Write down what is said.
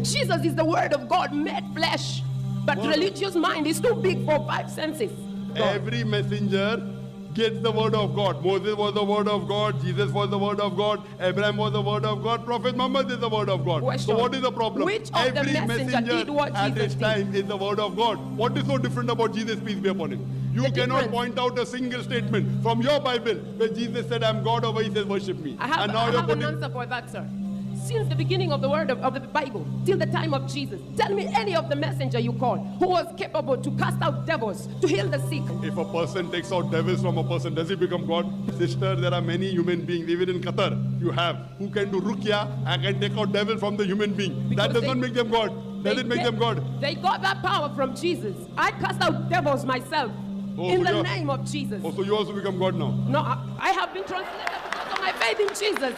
Jesus is the word of God made flesh. But religious mind is too big for 5 senses. Every messenger gets the word of God. Moses was the word of God. Jesus was the word of God. Abraham was the word of God. Prophet Muhammad is the word of God. Question. So what is the problem? Which of the messenger did what at Jesus his time is the word of God. What is so different about Jesus, peace be upon him? You cannot point out a single statement from your Bible where Jesus said, I'm God, or where he says, worship me. I have an answer for that, sir. Since the beginning of the word of the Bible till the time of Jesus, tell me any of the messenger you call who was capable to cast out devils, to heal the sick. If a person takes out devils from a person, does he become God? Sister, there are many human beings, even in Qatar, you have, who can do ruqya and can take out devil from the human being. Because that does not make them God. Does it make them God? They got that power from Jesus. I cast out devils myself in the name of Jesus. Oh, so you also become God now? No, I have been translated because of my faith in Jesus.